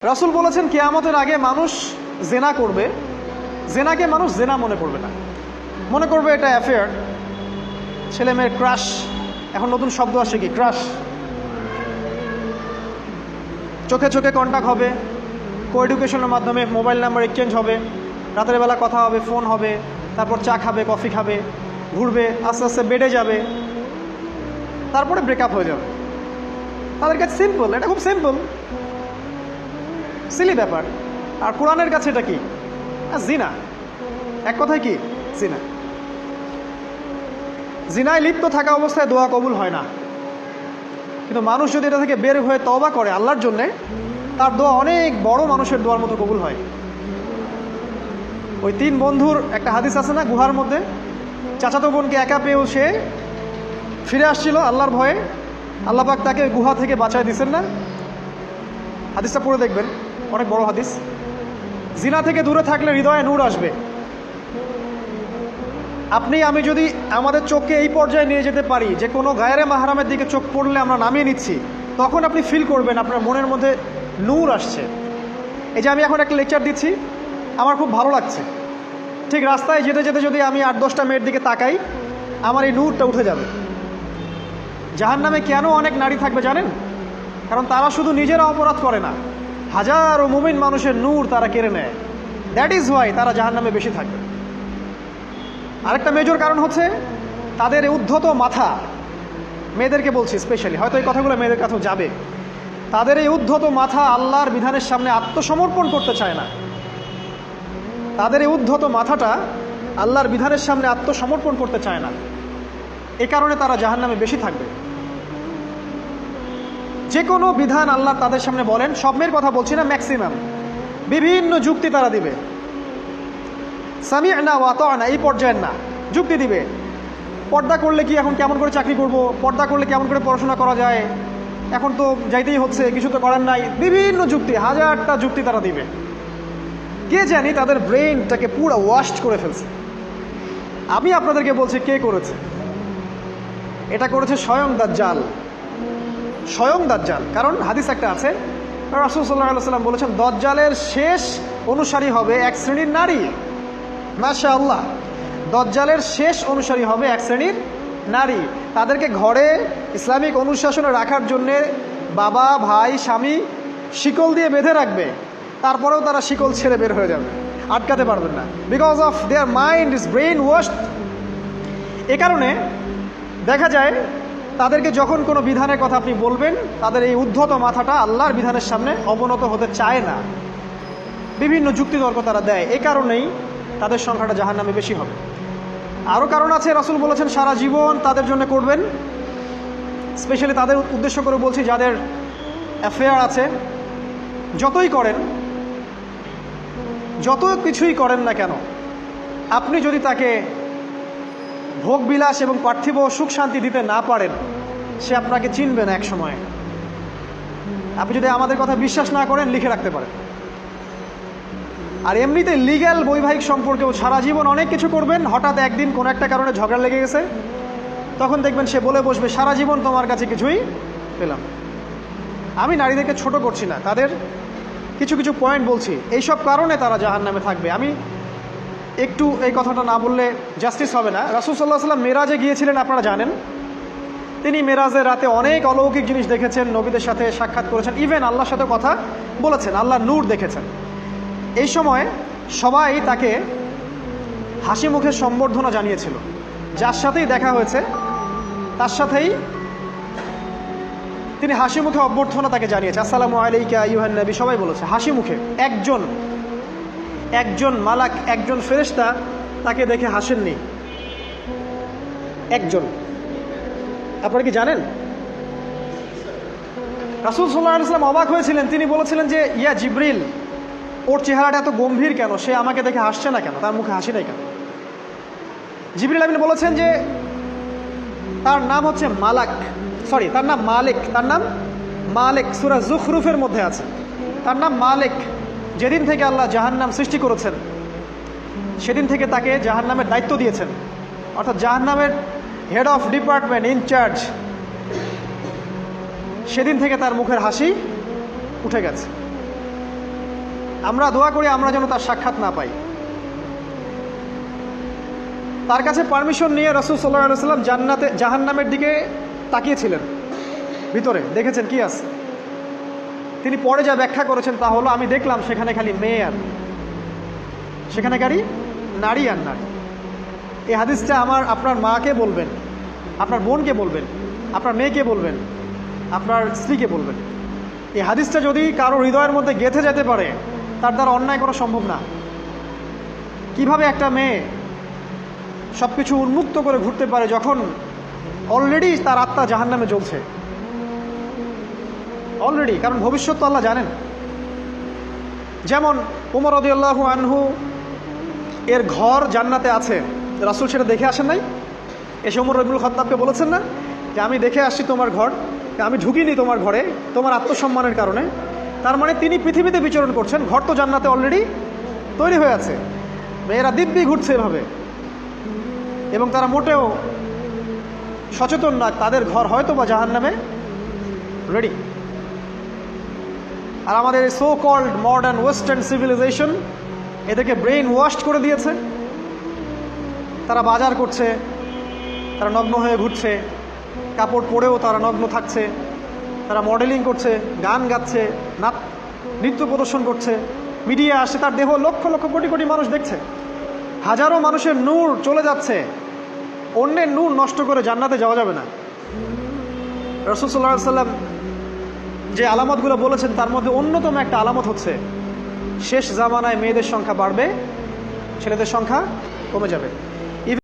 রাসূল বলেছেন কিয়ামতের আগে মানুষ জেনা করবে, জেনাকে মানুষ জেনা মনে করবে না, মনে করবে এটা অ্যাফেয়ার, ছেলে মেয়ের ক্রাশ। এখন নতুন শব্দ আসে কি, ক্রাশ। চোখে চোখে কন্ট্যাক্ট হবে, কো এডুকেশনের মাধ্যমে মোবাইল নাম্বার এক্সচেঞ্জ হবে, রাতের বেলা কথা হবে, ফোন হবে, তারপর চা খাবে, কফি খাবে, ঘুরবে, আস্তে আস্তে বেডে যাবে, তারপরে ব্রেকআপ হয়ে যাবে। তাদের কাছে সিম্পল, এটা খুব সিম্পল, সিলি ব্যাপার। আর কোরআনের কাছে এটা কি? জিনা। এক কথায় কি? জিনা। জিনায় লিপ্ত থাকা অবস্থায় দোয়া কবুল হয় না, কিন্তু মানুষ যদি এটা থেকে বের হয়ে তওবা করে আল্লাহর জন্যে, তার দোয়া অনেক বড় মানুষের দোয়ার মতো কবুল হয়। ওই তিন বন্ধুর একটা হাদিস আছে না, গুহার মধ্যে চাচাতো বোনকে একা পেয়েও সে ফিরে আসছিল আল্লাহর ভয়ে, আল্লাহ পাক তাকে গুহা থেকে বাঁচায় দিচ্ছেন না? হাদিসটা পড়ে দেখবেন, অনেক বড় হাদিস। জিনা থেকে দূরে থাকলে হৃদয়ে নূর আসবে। আপনি আমি যদি আমাদের চোখকে এই পর্যায়ে নিয়ে যেতে পারি যে কোনো গায়রে মাহরামের দিকে চোখ পড়লে আমরা নামিয়ে নিচ্ছি, তখন আপনি ফিল করবেন আপনার মনের মধ্যে নূর আসছে। এই যে আমি এখন একটা লেকচার দিচ্ছি, আমার খুব ভালো লাগছে। ঠিক রাস্তায় যেতে যেতে যদি আমি 8-10টা মেয়ের দিকে তাকাই, আমার এই নূরটা উঠে যাবে। জাহান্নামে কেন অনেক নারী থাকবে জানেন? কারণ তারা শুধু নিজেরা অপরাধ করে না, হাজারো মুমিন মানুষের নূর তারা কেড়ে নেয়। দ্যাট ইজ ওয়াই তারা জাহান্নামে বেশি থাকবে। আরেকটা মেজর কারণ হচ্ছে তাদের উদ্ধত মাথা। মেয়েদেরকে বলছি স্পেশালি, হয়তো এই কথাগুলো মেয়েদের কাছেও যাবে। তাদের এই উদ্ধত মাথা আল্লাহর বিধানের সামনে আত্মসমর্পণ করতে চায় না। তাদের এই উদ্ধত মাথাটা আল্লাহর বিধানের সামনে আত্মসমর্পণ করতে চায় না, এ কারণে তারা জাহান্নামে বেশি থাকবে। যে কোনো বিধান আল্লাহ তাদের সামনে বলেন, সব মেয়ের কথা বলছি না, ম্যাক্সিমাম বিভিন্ন যুক্তি তারা দিবে। সামি'না ওয়া আতা'না এই পর্যায়ের না, যুক্তি দিবে। পর্দা করলে কি এখন কেমন করে চাকরি করব, পর্দা করলে কেমন করে পড়াশোনা করা যায়, এখন তো যাইতেই হচ্ছে, কিছু তো করার নাই, বিভিন্ন যুক্তি, হাজারটা যুক্তি তারা দিবে। কে জানি তাদের ব্রেইনটাকে পুরো ওয়াশড করে ফেলছে। আমি আপনাদেরকে বলছি কে করেছে? এটা করেছে স্বয়ং দাজ্জাল। স্বয়ং দাজ্জাল। কারণ হাদিস একটা আছে, রাসূল সাল্লাল্লাহু আলাইহি ওয়াসাল্লাম বলেছেন দাজ্জালের শেষ অনুসারী হবে এক শ্রেণীর নারী। মাশাআল্লাহ, দাজ্জালের শেষ অনুসারী হবে এক শ্রেণীর নারী। তাদেরকে ঘরে ইসলামিক অনুশাসনে রাখার জন্যে বাবা, ভাই, স্বামী শিকল দিয়ে বেঁধে রাখবে, তারপরেও তারা শিকল ছেড়ে বের হয়ে যাবে, আটকাতে পারবেন না, because of their mind is brain washed. এ কারণে দেখা যায় তাদেরকে যখন কোনো বিধানের কথা আপনি বলবেন, তাদের এই উদ্ধত মাথাটা আল্লাহর বিধানের সামনে অবনত হতে চায় না, বিভিন্ন যুক্তিতর্ক তারা দেয়। এ কারণেই তাদের সংখ্যাটা জাহান্নামে বেশি হবে। আরও কারণ আছে, রাসূল বলেছেন সারা জীবন তাদের জন্য করবেন। স্পেশালি তাদের উদ্দেশ্য করে বলছি যাদের অ্যাফেয়ার আছে। যতই করেন, যত কিছুই করেন না কেন, আপনি যদি তাকে ভোগবিলাস এবং পার্থিব সুখ শান্তি দিতে না পারেন, সে আপনাকে চিনবে না এক সময়। আপনি যদি আমাদের কথা বিশ্বাস না করেন, লিখে রাখতে পারেন। আর এমনিতে লিগ্যাল বৈবাহিক সম্পর্কেও সারা জীবন অনেক কিছু করবেন, হঠাৎ একদিন কোনো একটা কারণে ঝগড়া লেগে গেছে, তখন দেখবেন সে বলে বসবে সারা জীবন তোমার কাছে কিছুই পেলাম। আমি নারীদেরকে ছোট করছি না, তাদের কিছু কিছু পয়েন্ট বলছি, এইসব কারণে তারা জাহান্নামে থাকবে। আমি একটু এই কথাটা না বললে জাস্টিস হবে না। রাসূল সাল্লাল্লাহু আলাইহি ওয়াসাল্লাম মেরাজে গিয়েছিলেন, আপনারা জানেন। তিনি মেরাজের রাতে অনেক অলৌকিক জিনিস দেখেছেন, নবীদের সাথে সাক্ষাৎ করেছেন, ইভেন আল্লাহর সাথে কথা বলেছেন, আল্লাহর নূর দেখেছেন। এই সময় সবাই তাকে হাসি মুখে সম্বর্ধনা জানিয়েছিল। যার সাথেই দেখা হয়েছে তার সাথেই তিনি হাসি মুখে অভ্যর্থনা তাকে জানিয়েছে, আসসালামু আলাইকা আইয়ুহান নবী, সবাই বলেছে হাসি মুখে। একজন মালাক, একজন ফেরেশতা তাকে দেখে হাসেননি, একজন। আপনারা কি জানেন? রাসূল সাল্লাল্লাহু আলাইহি ওয়াসাল্লাম অবাক হয়েছিলেন। তিনি বলেছিলেন যে ইয়া জিবরিল, ওর চেহারাটা এত গম্ভীর কেন, সে আমাকে দেখে হাসছে না কেন, তার মুখে হাসি নাই কেন? জিবরিল আমিন বলেছেন যে তার নাম হচ্ছে মালাক, সরি তার নাম মালিক, তার নাম মালিক, সূরা যুখরুফের মধ্যে আছে, তার নাম মালিক। যেদিন থেকে আল্লাহ জাহান্নাম সৃষ্টি করেছেন, সেদিন থেকে তাকে জাহান্নামের দায়িত্ব দিয়েছেন, অর্থাৎ জাহান্নামের হেড অফ ডিপার্টমেন্ট, ইনচার্জ। সেদিন থেকে তার মুখের হাসি উঠে গেছে। আমরা দোয়া করি আমরা যেন তার সাক্ষাৎ না পাই। তার কাছে পারমিশন নিয়ে রাসূল সাল্লাল্লাহু আলাইহি ওয়াসাল্লাম জাহান্নামের দিকে তাকিয়েছিলেন, ভিতরে দেখেছেন কি আছে। তিনি পরে যা ব্যাখ্যা করেছেন তা হলো, আমি দেখলাম সেখানে খালি মেয়ে আর সেখানে খালি নারী আর নারী। এই হাদিসটা আপনার মাকে বলবেন, আপনার বোনকে বলবেন, আপনার মেয়েকে বলবেন, আপনার স্ত্রীকে বলবেন। এই হাদিসটা যদি কারো হৃদয়ের মধ্যে গেঁথে যেতে পারে, তার দ্বারা অন্যায় করা সম্ভব না। কিভাবে একটা মেয়ে সব কিছু উন্মুক্ত করে ঘুরতে পারে যখন অলরেডি তার আত্মা জাহান্নামে জ্বলছে, অলরেডি, কারণ ভবিষ্যৎ তো আল্লাহ জানেন। যেমন ওমর রাদিয়াল্লাহু আনহু এর ঘর জান্নাতে আছে, রাসূল সেটা দেখে আসেন নাই? এসে ওমর ইবনুল খাত্তাবকে বলেছেন না যে আমি দেখে আসছি তোমার ঘর, আমি ঢুকিনি তোমার ঘরে তোমার আত্মসম্মানের কারণে। তার মানে তিনি পৃথিবীতে বিচরণ করছেন, ঘর তো জান্নাতে অলরেডি তৈরি হয়ে আছে। মেয়েরা দিব্যি ঘুরছে এভাবে, এবং তারা মোটেও সচেতন না তাদের ঘর হয়তো বা জাহান্নামে রেডি। আর আমাদের so called modern western civilization এদেরকে ব্রেইন ওয়াশড করে দিয়েছে। তারা বাজার করছে, তারা নগ্ন হয়ে ঘুরছে, কাপড় পরেও তারা নগ্ন থাকছে, তারা মডেলিং করছে, গান গাচ্ছে, নৃত্য প্রদর্শন করছে, মিডিয়া আসে, তার দেহ লক্ষ লক্ষ কোটি কোটি মানুষ দেখছে। হাজারো মানুষের নূর চলে যাচ্ছে, অন্যের নূর নষ্ট করে জান্নাতে যাওয়া যাবে না। রাসূল সাল্লাল্লাহু আলাইহি ওয়াসাল্লাম যে আলামতগুলো বলেছেন তার মধ্যে অন্যতম একটা আলামত হচ্ছে শেষ জামানায় মেয়েদের সংখ্যা বাড়বে, ছেলেদের সংখ্যা কমে যাবে।